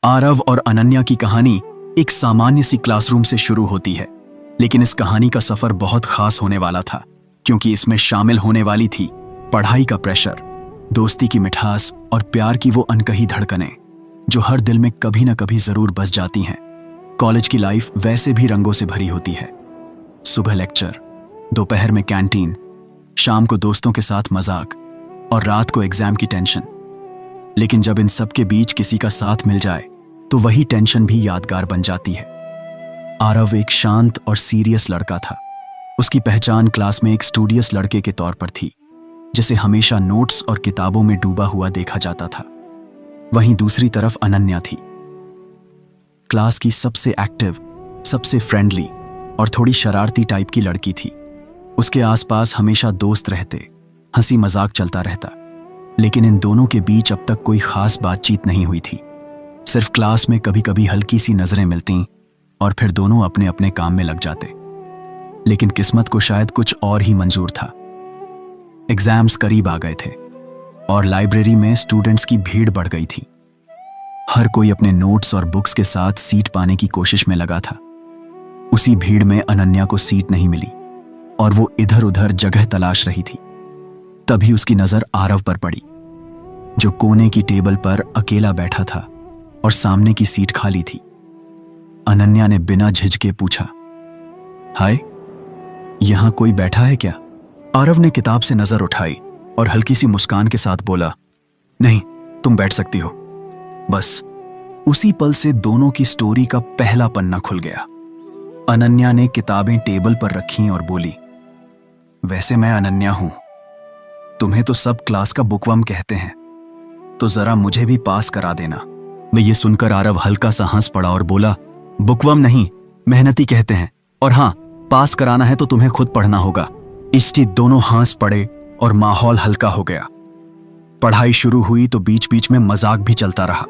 आरव और अनन्या की कहानी एक सामान्य सी क्लासरूम से शुरू होती है, लेकिन इस कहानी का सफर बहुत खास होने वाला था, क्योंकि इसमें शामिल होने वाली थी पढ़ाई का प्रेशर, दोस्ती की मिठास और प्यार की वो अनकही धड़कनें जो हर दिल में कभी न कभी जरूर बस जाती हैं। कॉलेज की लाइफ वैसे भी रंगों से भरी होती है। सुबह लेक्चर, दोपहर में कैंटीन, शाम को दोस्तों के साथ मजाक और रात को एग्जाम की टेंशन। लेकिन जब इन सब के बीच किसी का साथ मिल जाए तो वही टेंशन भी यादगार बन जाती है। आरव एक शांत और सीरियस लड़का था। उसकी पहचान क्लास में एक स्टूडियस लड़के के तौर पर थी, जिसे हमेशा नोट्स और किताबों में डूबा हुआ देखा जाता था। वहीं दूसरी तरफ अनन्या थी, क्लास की सबसे एक्टिव, सबसे फ्रेंडली और थोड़ी शरारती टाइप की लड़की थी। उसके आसपास हमेशा दोस्त रहते, हंसी मजाक चलता रहता, लेकिन इन दोनों के बीच अब तक कोई खास बातचीत नहीं हुई थी। सिर्फ क्लास में कभी कभी हल्की सी नजरें मिलती और फिर दोनों अपने अपने काम में लग जाते। लेकिन किस्मत को शायद कुछ और ही मंजूर था। एग्जाम्स करीब आ गए थे और लाइब्रेरी में स्टूडेंट्स की भीड़ बढ़ गई थी। हर कोई अपने नोट्स और बुक्स के साथ सीट पाने की कोशिश में लगा था। उसी भीड़ में अनन्या को सीट नहीं मिली और वो इधर उधर जगह तलाश रही थी। तभी उसकी नजर आरव पर पड़ी, जो कोने की टेबल पर अकेला बैठा था और सामने की सीट खाली थी। अनन्या ने बिना झिझके पूछा, हाय, यहां कोई बैठा है क्या? आरव ने किताब से नजर उठाई और हल्की सी मुस्कान के साथ बोला, नहीं, तुम बैठ सकती हो। बस उसी पल से दोनों की स्टोरी का पहला पन्ना खुल गया। अनन्या ने किताबें टेबल पर रखीं और बोली, वैसे मैं अनन्या हूं, तुम्हें तो सब क्लास का बुकवर्म कहते हैं, तो जरा मुझे भी पास करा देना। मैं ये सुनकर आरव हल्का सा हंस पड़ा और बोला, बुकवर्म नहीं, मेहनती कहते हैं, और हाँ, पास कराना है तो तुम्हें खुद पढ़ना होगा। इससे दोनों हंस पड़े और माहौल हल्का हो गया। पढ़ाई शुरू हुई तो बीच बीच में मजाक भी चलता रहा।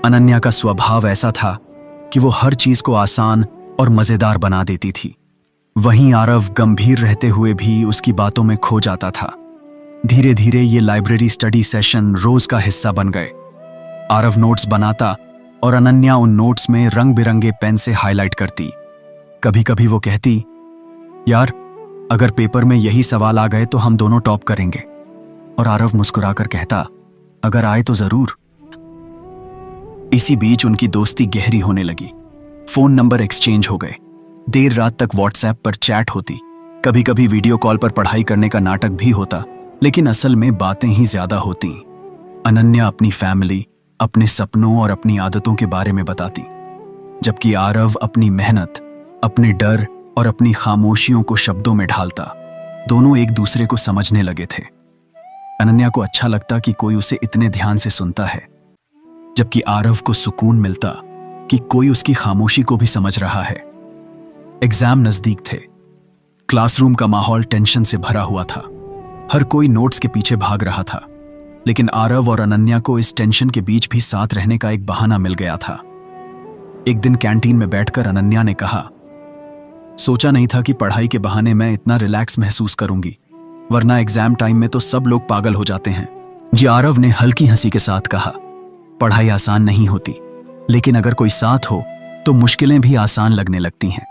अनन्या का स्वभाव ऐसा था कि वो हर चीज को आसान और मजेदार बना देती थी। वहीं आरव गंभीर रहते हुए भी उसकी बातों में खो जाता था। धीरे धीरे ये लाइब्रेरी स्टडी सेशन रोज का हिस्सा बन गए। आरव नोट्स बनाता और अनन्या उन नोट्स में रंग बिरंगे पेन से हाईलाइट करती। कभी कभी वो कहती, यार, अगर पेपर में यही सवाल आ गए तो हम दोनों टॉप करेंगे। और आरव मुस्कुराकर कहता, अगर आए तो जरूर। इसी बीच उनकी दोस्ती गहरी होने लगी। फोन नंबर एक्सचेंज हो गए। देर रात तक व्हाट्सएप पर चैट होती। कभी कभी वीडियो कॉल पर पढ़ाई करने का नाटक भी होता, लेकिन असल में बातें ही ज्यादा होती। अनन्या अपनी फैमिली, अपने सपनों और अपनी आदतों के बारे में बताती, जबकि आरव अपनी मेहनत, अपने डर और अपनी खामोशियों को शब्दों में ढालता। दोनों एक दूसरे को समझने लगे थे। अनन्या को अच्छा लगता कि कोई उसे इतने ध्यान से सुनता है, जबकि आरव को सुकून मिलता कि कोई उसकी खामोशी को भी समझ रहा है। एग्जाम नजदीक थे। क्लासरूम का माहौल टेंशन से भरा हुआ था। हर कोई नोट्स के पीछे भाग रहा था, लेकिन आरव और अनन्या को इस टेंशन के बीच भी साथ रहने का एक बहाना मिल गया था। एक दिन कैंटीन में बैठकर अनन्या ने कहा, सोचा नहीं था कि पढ़ाई के बहाने मैं इतना रिलैक्स महसूस करूंगी, वरना एग्जाम टाइम में तो सब लोग पागल हो जाते हैं। जी, आरव ने हल्की हंसी के साथ कहा, पढ़ाई आसान नहीं होती, लेकिन अगर कोई साथ हो तो मुश्किलें भी आसान लगने लगती हैं।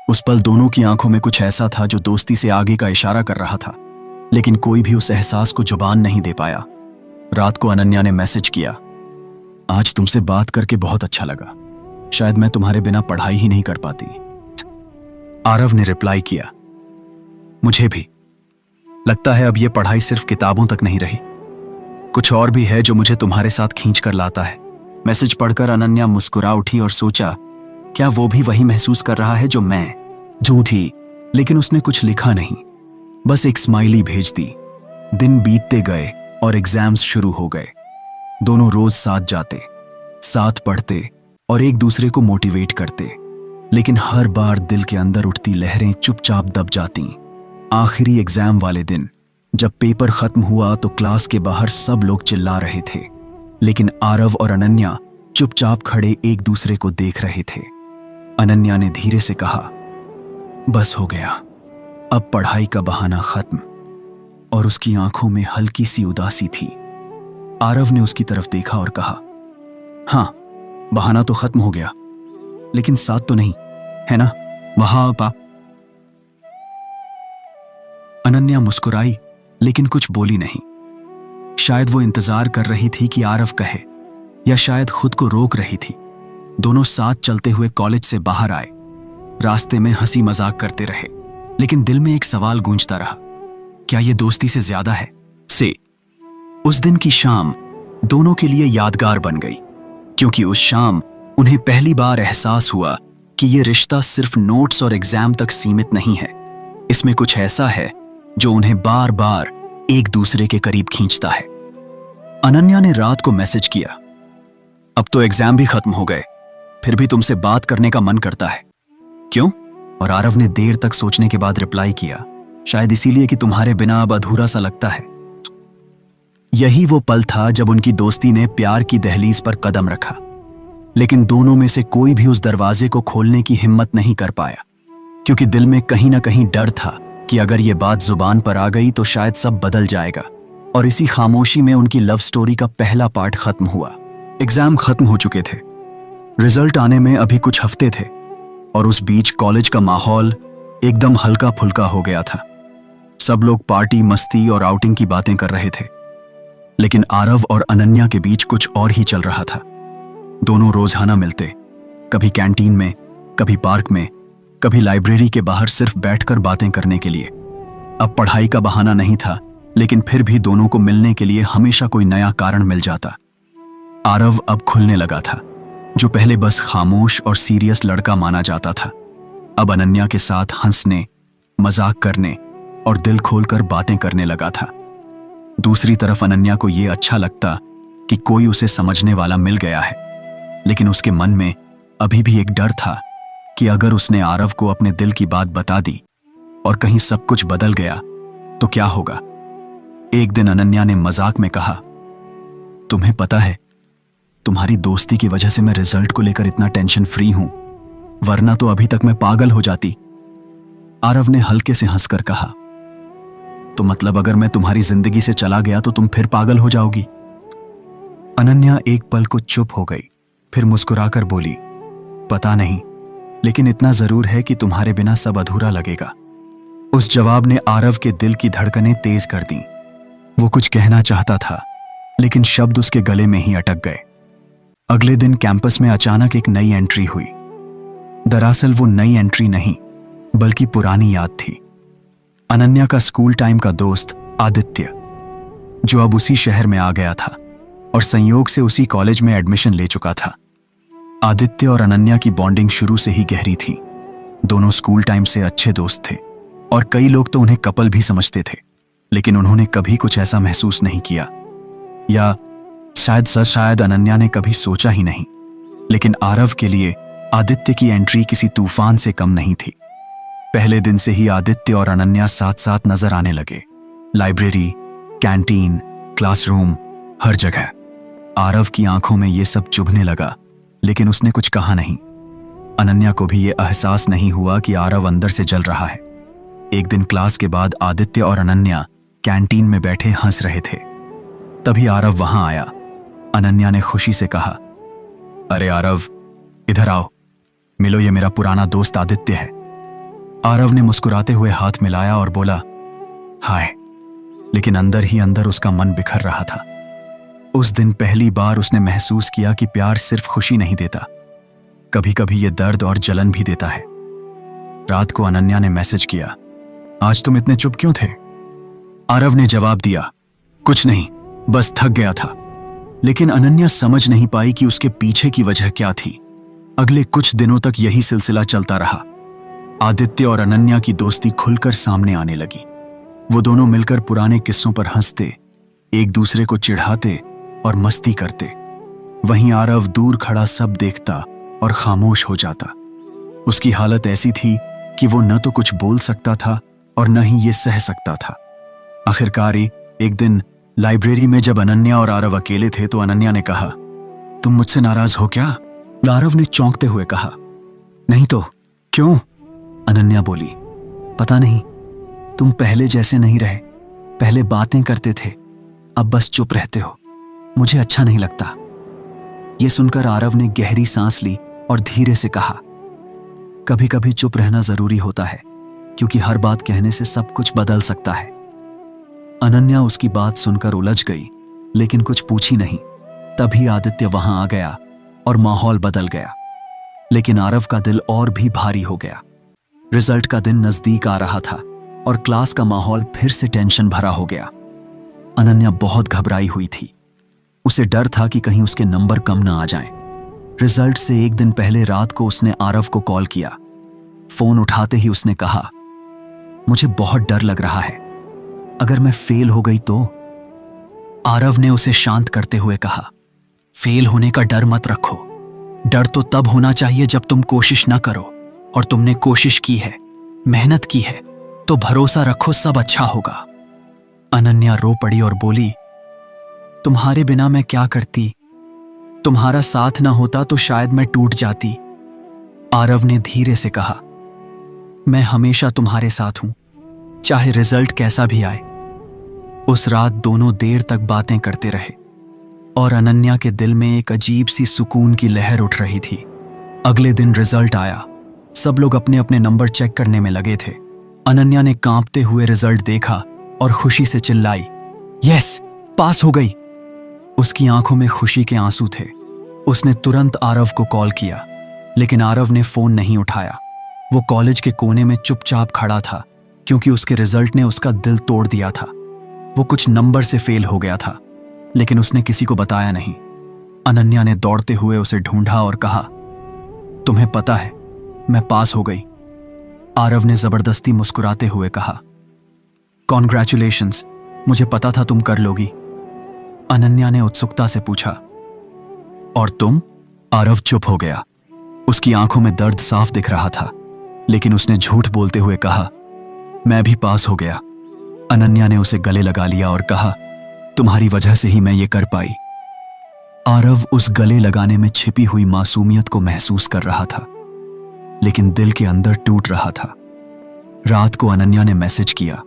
उस पल दोनों की आंखों में कुछ ऐसा था जो दोस्ती से आगे का इशारा कर रहा था, लेकिन कोई भी उस एहसास को जुबान नहीं दे पाया। रात को अनन्या ने मैसेज किया, आज तुमसे बात करके बहुत अच्छा लगा, शायद मैं तुम्हारे बिना पढ़ाई ही नहीं कर पाती। आरव ने रिप्लाई किया, मुझे भी लगता है अब ये पढ़ाई सिर्फ किताबों तक नहीं रही, कुछ और भी है जो मुझे तुम्हारे साथ खींच कर लाता है। मैसेज पढ़कर अनन्या मुस्कुरा उठी और सोचा, क्या वो भी वही महसूस कर रहा है जो मैं? झूठी, लेकिन उसने कुछ लिखा नहीं, बस एक स्माइली भेज दी। दिन बीतते गए और एग्जाम्स शुरू हो गए। दोनों रोज साथ जाते, साथ पढ़ते और एक दूसरे को मोटिवेट करते, लेकिन हर बार दिल के अंदर उठती लहरें चुपचाप दब जाती। आखिरी एग्जाम वाले दिन जब पेपर खत्म हुआ तो क्लास के बाहर सब लोग चिल्ला रहे थे, लेकिन आरव और अनन्या चुपचाप खड़े एक दूसरे को देख रहे थे। अनन्या ने धीरे से कहा, बस हो गया, अब पढ़ाई का बहाना खत्म। और उसकी आंखों में हल्की सी उदासी थी। आरव ने उसकी तरफ देखा और कहा, हाँ, बहाना तो खत्म हो गया, लेकिन साथ तो नहीं, है ना? वहां अनन्या मुस्कुराई, लेकिन कुछ बोली नहीं। शायद वो इंतजार कर रही थी कि आरव कहे, या शायद खुद को रोक रही थी। दोनों साथ चलते हुए कॉलेज से बाहर आए। रास्ते में हंसी मजाक करते रहे, लेकिन दिल में एक सवाल गूंजता रहा, क्या ये दोस्ती से ज्यादा है? उस दिन की शाम दोनों के लिए यादगार बन गई, क्योंकि उस शाम उन्हें पहली बार एहसास हुआ कि ये रिश्ता सिर्फ नोट्स और एग्जाम तक सीमित नहीं है। इसमें कुछ ऐसा है जो उन्हें बार बार एक दूसरे के करीब खींचता है। अनन्या ने रात को मैसेज किया, अब तो एग्जाम भी खत्म हो गए, फिर भी तुमसे बात करने का मन करता है। क्यों? और आरव ने देर तक सोचने के बाद रिप्लाई किया, शायद इसीलिए कि तुम्हारे बिना अब अधूरा सा लगता है। यही वो पल था जब उनकी दोस्ती ने प्यार की दहलीज पर कदम रखा, लेकिन दोनों में से कोई भी उस दरवाजे को खोलने की हिम्मत नहीं कर पाया, क्योंकि दिल में कहीं ना कहीं डर था कि अगर ये बात जुबान पर आ गई तो शायद सब बदल जाएगा। और इसी खामोशी में उनकी लव स्टोरी का पहला पार्ट खत्म हुआ। एग्जाम खत्म हो चुके थे, रिजल्ट आने में अभी कुछ हफ्ते थे, और उस बीच कॉलेज का माहौल एकदम हल्का फुल्का हो गया था। सब लोग पार्टी, मस्ती और आउटिंग की बातें कर रहे थे, लेकिन आरव और अनन्या के बीच कुछ और ही चल रहा था। दोनों रोजाना मिलते, कभी कैंटीन में, कभी पार्क में, कभी लाइब्रेरी के बाहर सिर्फ बैठकर बातें करने के लिए। अब पढ़ाई का बहाना नहीं था, लेकिन फिर भी दोनों को मिलने के लिए हमेशा कोई नया कारण मिल जाता। आरव अब खुलने लगा था, जो पहले बस खामोश और सीरियस लड़का माना जाता था, अब अनन्या के साथ हंसने, मजाक करने और दिल खोलकर बातें करने लगा था। दूसरी तरफ अनन्या को यह अच्छा लगता कि कोई उसे समझने वाला मिल गया है, लेकिन उसके मन में अभी भी एक डर था कि अगर उसने आरव को अपने दिल की बात बता दी और कहीं सब कुछ बदल गया तो क्या होगा। एक दिन अनन्या ने मजाक में कहा, तुम्हें पता है, तुम्हारी दोस्ती की वजह से मैं रिजल्ट को लेकर इतना टेंशन फ्री हूं, वरना तो अभी तक मैं पागल हो जाती। आरव ने हल्के से हंसकर कहा, तो मतलब अगर मैं तुम्हारी जिंदगी से चला गया तो तुम फिर पागल हो जाओगी? अनन्या एक पल को चुप हो गई, फिर मुस्कुराकर बोली, पता नहीं, लेकिन इतना जरूर है कि तुम्हारे बिना सब अधूरा लगेगा। उस जवाब ने आरव के दिल की धड़कनें तेज कर दी। वो कुछ कहना चाहता था, लेकिन शब्द उसके गले में ही अटक गए। अगले दिन कैंपस में अचानक एक नई एंट्री हुई। दरअसल वो नई एंट्री नहीं, बल्कि पुरानी याद थी। अनन्या का स्कूल टाइम का दोस्त आदित्य, जो अब उसी शहर में आ गया था और संयोग से उसी कॉलेज में एडमिशन ले चुका था। आदित्य और अनन्या की बॉन्डिंग शुरू से ही गहरी थी। दोनों स्कूल टाइम से अच्छे दोस्त थे और कई लोग तो उन्हें कपल भी समझते थे, लेकिन उन्होंने कभी कुछ ऐसा महसूस नहीं किया, या शायद अनन्या ने कभी सोचा ही नहीं। लेकिन आरव के लिए आदित्य की एंट्री किसी तूफान से कम नहीं थी। पहले दिन से ही आदित्य और अनन्या साथ साथ नजर आने लगे। लाइब्रेरी, कैंटीन, क्लासरूम, हर जगह। आरव की आंखों में ये सब चुभने लगा, लेकिन उसने कुछ कहा नहीं। अनन्या को भी ये एहसास नहीं हुआ कि आरव अंदर से जल रहा है। एक दिन क्लास के बाद आदित्य और अनन्या कैंटीन में बैठे हंस रहे थे। तभी आरव वहां आया। अनन्या ने खुशी से कहा, अरे आरव, इधर आओ, मिलो, ये मेरा पुराना दोस्त आदित्य है। आरव ने मुस्कुराते हुए हाथ मिलाया और बोला, हाय, लेकिन अंदर ही अंदर उसका मन बिखर रहा था। उस दिन पहली बार उसने महसूस किया कि प्यार सिर्फ खुशी नहीं देता, कभी कभी ये दर्द और जलन भी देता है। रात को अनन्या ने मैसेज किया, आज तुम इतने चुप क्यों थे? आरव ने जवाब दिया, कुछ नहीं, बस थक गया था। लेकिन अनन्या समझ नहीं पाई कि उसके पीछे की वजह क्या थी। अगले कुछ दिनों तक यही सिलसिला चलता रहा। आदित्य और अनन्या की दोस्ती खुलकर सामने आने लगी। वो दोनों मिलकर पुराने किस्सों पर हंसते, एक दूसरे को चिढ़ाते और मस्ती करते। वहीं आरव दूर खड़ा सब देखता और खामोश हो जाता। उसकी हालत ऐसी थी कि वो न तो कुछ बोल सकता था और न ही ये सह सकता था। आखिरकार एक दिन लाइब्रेरी में जब अनन्या और आरव अकेले थे तो अनन्या ने कहा, तुम मुझसे नाराज हो क्या? आरव ने चौंकते हुए कहा, नहीं तो, क्यों? अनन्या बोली, पता नहीं, तुम पहले जैसे नहीं रहे। पहले बातें करते थे, अब बस चुप रहते हो। मुझे अच्छा नहीं लगता। ये सुनकर आरव ने गहरी सांस ली और धीरे से कहा, कभी कभी चुप रहना जरूरी होता है, क्योंकि हर बात कहने से सब कुछ बदल सकता है। अनन्या उसकी बात सुनकर उलझ गई, लेकिन कुछ पूछी नहीं। तभी आदित्य वहां आ गया और माहौल बदल गया। लेकिन आरव का दिल और भी भारी हो गया। रिजल्ट का दिन नजदीक आ रहा था और क्लास का माहौल फिर से टेंशन भरा हो गया। अनन्या बहुत घबराई हुई थी। उसे डर था कि कहीं उसके नंबर कम ना आ जाएं। रिजल्ट से एक दिन पहले रात को उसने आरव को कॉल किया। फोन उठाते ही उसने कहा, मुझे बहुत डर लग रहा है, अगर मैं फेल हो गई तो। आरव ने उसे शांत करते हुए कहा, फेल होने का डर मत रखो। डर तो तब होना चाहिए जब तुम कोशिश ना करो, और तुमने कोशिश की है, मेहनत की है, तो भरोसा रखो सब अच्छा होगा। अनन्या रो पड़ी और बोली, तुम्हारे बिना मैं क्या करती? तुम्हारा साथ ना होता तो शायद मैं टूट जाती। आरव ने धीरे से कहा, मैं हमेशा तुम्हारे साथ हूं, चाहे रिजल्ट कैसा भी आए। उस रात दोनों देर तक बातें करते रहे और अनन्या के दिल में एक अजीब सी सुकून की लहर उठ रही थी। अगले दिन रिजल्ट आया। सब लोग अपने अपने नंबर चेक करने में लगे थे। अनन्या ने कांपते हुए रिजल्ट देखा और खुशी से चिल्लाई, यस, पास हो गई। उसकी आंखों में खुशी के आंसू थे। उसने तुरंत आरव को कॉल किया, लेकिन आरव ने फोन नहीं उठाया। वो कॉलेज के कोने में चुपचाप खड़ा था, क्योंकि उसके रिजल्ट ने उसका दिल तोड़ दिया था। वो कुछ नंबर से फेल हो गया था, लेकिन उसने किसी को बताया नहीं। अनन्या ने दौड़ते हुए उसे ढूंढा और कहा, तुम्हें पता है, मैं पास हो गई। आरव ने जबरदस्ती मुस्कुराते हुए कहा, कॉन्ग्रेचुलेशंस, मुझे पता था तुम कर लोगी। अनन्या ने उत्सुकता से पूछा, और तुम? आरव चुप हो गया। उसकी आंखों में दर्द साफ दिख रहा था, लेकिन उसने झूठ बोलते हुए कहा, मैं भी पास हो गया। अनन्या ने उसे गले लगा लिया और कहा, तुम्हारी वजह से ही मैं ये कर पाई। आरव उस गले लगाने में छिपी हुई मासूमियत को महसूस कर रहा था, लेकिन दिल के अंदर टूट रहा था। रात को अनन्या ने मैसेज किया,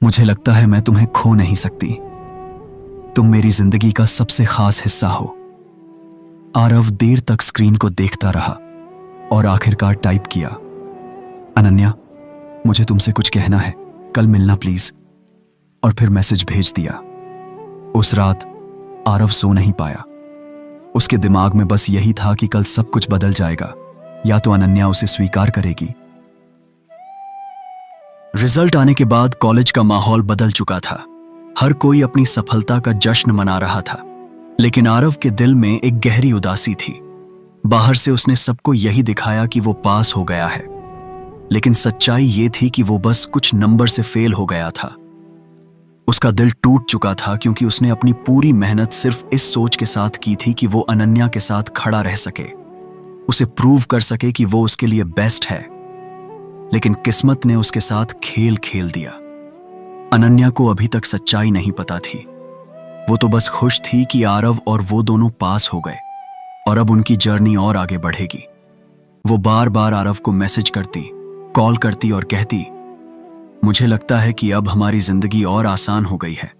मुझे लगता है मैं तुम्हें खो नहीं सकती। तुम मेरी जिंदगी का सबसे खास हिस्सा हो। आरव देर तक स्क्रीन को देखता रहा और आखिरकार टाइप किया, अनन्या, मुझे तुमसे कुछ कहना है, कल मिलना प्लीज। और फिर मैसेज भेज दिया। उस रात आरव सो नहीं पाया। उसके दिमाग में बस यही था कि कल सब कुछ बदल जाएगा, या तो अनन्या उसे स्वीकार करेगी। रिजल्ट आने के बाद कॉलेज का माहौल बदल चुका था। हर कोई अपनी सफलता का जश्न मना रहा था, लेकिन आरव के दिल में एक गहरी उदासी थी। बाहर से उसने सबको यही दिखाया कि वो पास हो गया है, लेकिन सच्चाई ये थी कि वो बस कुछ नंबर से फेल हो गया था। उसका दिल टूट चुका था, क्योंकि उसने अपनी पूरी मेहनत सिर्फ इस सोच के साथ की थी कि वो अनन्या के साथ खड़ा रह सके, उसे प्रूव कर सके कि वो उसके लिए बेस्ट है। लेकिन किस्मत ने उसके साथ खेल खेल दिया। अनन्या को अभी तक सच्चाई नहीं पता थी। वो तो बस खुश थी कि आरव और वो दोनों पास हो गए और अब उनकी जर्नी और आगे बढ़ेगी। वो बार बार आरव को मैसेज करती, कॉल करती और कहती, मुझे लगता है कि अब हमारी जिंदगी और आसान हो गई है।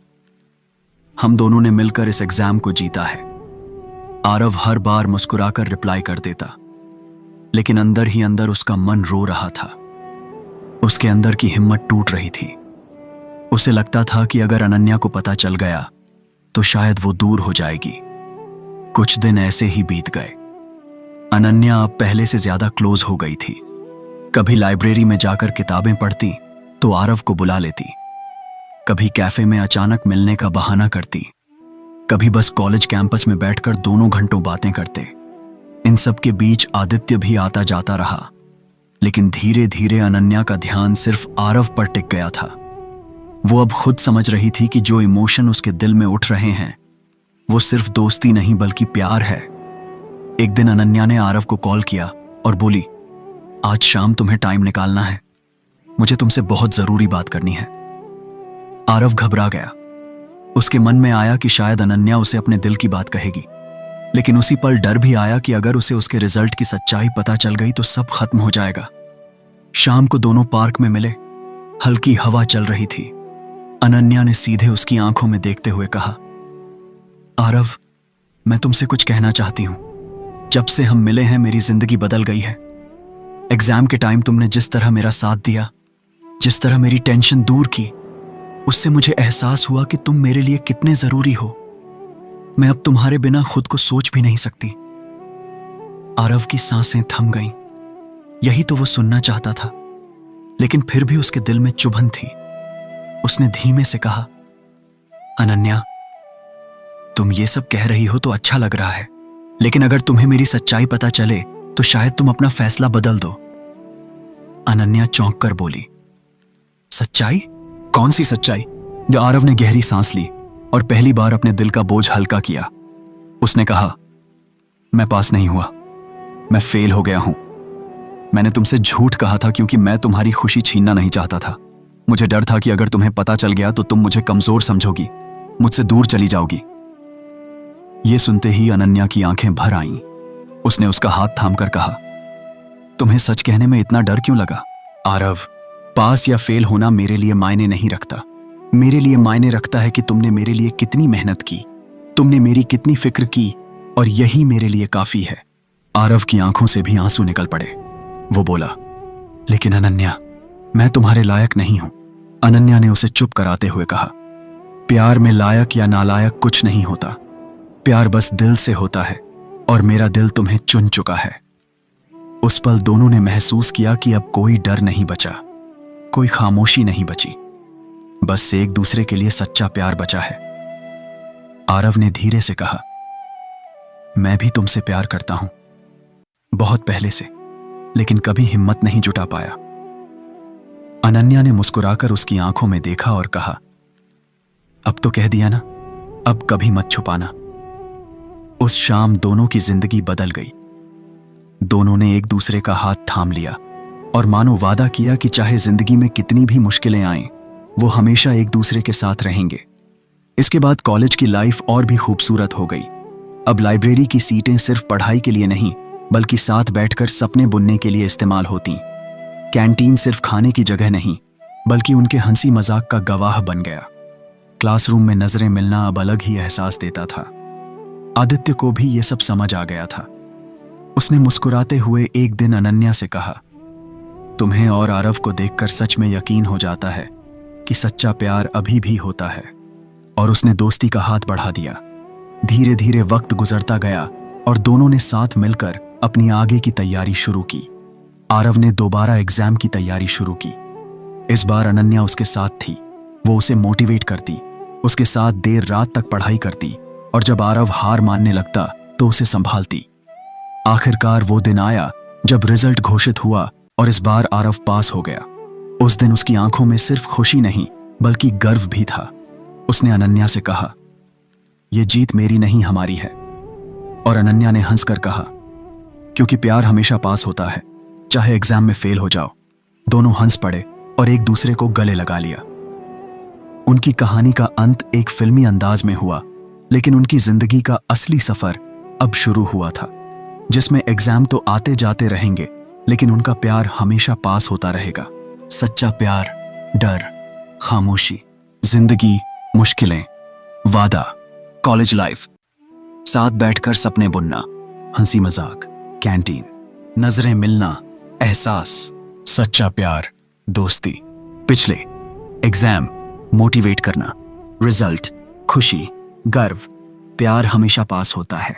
हम दोनों ने मिलकर इस एग्जाम को जीता है। आरव हर बार मुस्कुराकर रिप्लाई कर देता, लेकिन अंदर ही अंदर उसका मन रो रहा था। उसके अंदर की हिम्मत टूट रही थी। उसे लगता था कि अगर अनन्या को पता चल गया तो शायद वो दूर हो जाएगी। कुछ दिन ऐसे ही बीत गए। अनन्या अब पहले से ज्यादा क्लोज हो गई थी। कभी लाइब्रेरी में जाकर किताबें पढ़ती तो आरव को बुला लेती, कभी कैफे में अचानक मिलने का बहाना करती, कभी बस कॉलेज कैंपस में बैठकर दोनों घंटों बातें करते। इन सब के बीच आदित्य भी आता जाता रहा, लेकिन धीरे धीरे अनन्या का ध्यान सिर्फ आरव पर टिक गया था। वो अब खुद समझ रही थी कि जो इमोशन उसके दिल में उठ रहे हैं वो सिर्फ दोस्ती नहीं बल्कि प्यार है। एक दिन अनन्या ने आरव को कॉल किया और बोली, आज शाम तुम्हें टाइम निकालना है, मुझे तुमसे बहुत जरूरी बात करनी है। आरव घबरा गया। उसके मन में आया कि शायद अनन्या उसे अपने दिल की बात कहेगी, लेकिन उसी पल डर भी आया कि अगर उसे उसके रिजल्ट की सच्चाई पता चल गई तो सब खत्म हो जाएगा। शाम को दोनों पार्क में मिले। हल्की हवा चल रही थी। अनन्या ने सीधे उसकी आंखों में देखते हुए कहा, आरव, मैं तुमसे कुछ कहना चाहती हूं। जब से हम मिले हैं मेरी जिंदगी बदल गई है। एग्जाम के टाइम तुमने जिस तरह मेरा साथ दिया, जिस तरह मेरी टेंशन दूर की, उससे मुझे एहसास हुआ कि तुम मेरे लिए कितने जरूरी हो। मैं अब तुम्हारे बिना खुद को सोच भी नहीं सकती। आरव की सांसें थम गईं। यही तो वो सुनना चाहता था, लेकिन फिर भी उसके दिल में चुभन थी। उसने धीमे से कहा, अनन्या, तुम ये सब कह रही हो तो अच्छा लग रहा है, लेकिन अगर तुम्हें मेरी सच्चाई पता चले तो शायद तुम अपना फैसला बदल दो। अनन्या चौंक कर बोली, सच्चाई? कौन सी सच्चाई? आरव ने गहरी सांस ली और पहली बार अपने दिल का बोझ हल्का किया। उसने कहा, मैं पास नहीं हुआ, मैं फेल हो गया हूं। मैंने तुमसे झूठ कहा था क्योंकि मैं तुम्हारी खुशी छीनना नहीं चाहता था। मुझे डर था कि अगर तुम्हें पता चल गया तो तुम मुझे कमजोर समझोगी, मुझसे दूर चली जाओगी। यह सुनते ही अनन्या की आंखें भर आईं। उसने उसका हाथ थामकर कहा, तुम्हें सच कहने में इतना डर क्यों लगा? आरव, पास या फेल होना मेरे लिए मायने नहीं रखता। मेरे लिए मायने रखता है कि तुमने मेरे लिए कितनी मेहनत की, तुमने मेरी कितनी फिक्र की, और यही मेरे लिए काफी है। आरव की आंखों से भी आंसू निकल पड़े। वो बोला, लेकिन अनन्या, मैं तुम्हारे लायक नहीं हूं। अनन्या ने उसे चुप कराते हुए कहा, प्यार में लायक या नालायक कुछ नहीं होता। प्यार बस दिल से होता है, और मेरा दिल तुम्हें चुन चुका है। उस पल दोनों ने महसूस किया कि अब कोई डर नहीं बचा, कोई खामोशी नहीं बची, बस एक दूसरे के लिए सच्चा प्यार बचा है। आरव ने धीरे से कहा, मैं भी तुमसे प्यार करता हूं, बहुत पहले से, लेकिन कभी हिम्मत नहीं जुटा पाया। अनन्या ने मुस्कुराकर उसकी आंखों में देखा और कहा, अब तो कह दिया ना, अब कभी मत छुपाना। उस शाम दोनों की जिंदगी बदल गई। दोनों ने एक दूसरे का हाथ थाम लिया और मानो वादा किया कि चाहे जिंदगी में कितनी भी मुश्किलें आएं, वो हमेशा एक दूसरे के साथ रहेंगे। इसके बाद कॉलेज की लाइफ और भी खूबसूरत हो गई। अब लाइब्रेरी की सीटें सिर्फ पढ़ाई के लिए नहीं, बल्कि साथ बैठकर सपने बुनने के लिए इस्तेमाल होती। कैंटीन सिर्फ खाने की जगह नहीं, बल्कि उनके हंसी मजाक का गवाह बन गया। क्लासरूम में नजरें मिलना अब अलग ही एहसास देता था। आदित्य को भी ये सब समझ आ गया था। उसने मुस्कुराते हुए एक दिन अनन्या से कहा, तुम्हें और आरव को देखकर सच में यकीन हो जाता है कि सच्चा प्यार अभी भी होता है। और उसने दोस्ती का हाथ बढ़ा दिया। धीरे धीरे वक्त गुजरता गया और दोनों ने साथ मिलकर अपनी आगे की तैयारी शुरू की। आरव ने दोबारा एग्जाम की तैयारी शुरू की। इस बार अनन्या उसके साथ थी। वो उसे मोटिवेट करती, उसके साथ देर रात तक पढ़ाई करती, और जब आरव हार मानने लगता तो उसे संभालती। आखिरकार वो दिन आया जब रिजल्ट घोषित हुआ और इस बार आरव पास हो गया। उस दिन उसकी आंखों में सिर्फ खुशी नहीं, बल्कि गर्व भी था। उसने अनन्या से कहा, यह जीत मेरी नहीं, हमारी है। और अनन्या ने हंसकर कहा, क्योंकि प्यार हमेशा पास होता है, चाहे एग्जाम में फेल हो जाओ। दोनों हंस पड़े और एक दूसरे को गले लगा लिया। उनकी कहानी का अंत एक फिल्मी अंदाज में हुआ, लेकिन उनकी जिंदगी का असली सफर अब शुरू हुआ था, जिसमें एग्जाम तो आते जाते रहेंगे, लेकिन उनका प्यार हमेशा पास होता रहेगा। सच्चा प्यार, डर, खामोशी, जिंदगी, मुश्किलें, वादा, कॉलेज लाइफ, साथ बैठकर सपने बुनना, हंसी मजाक, कैंटीन, नजरें मिलना, एहसास, सच्चा प्यार, दोस्ती, पिछले, एग्जाम, मोटिवेट करना, रिजल्ट, खुशी, गर्व, प्यार हमेशा पास होता है।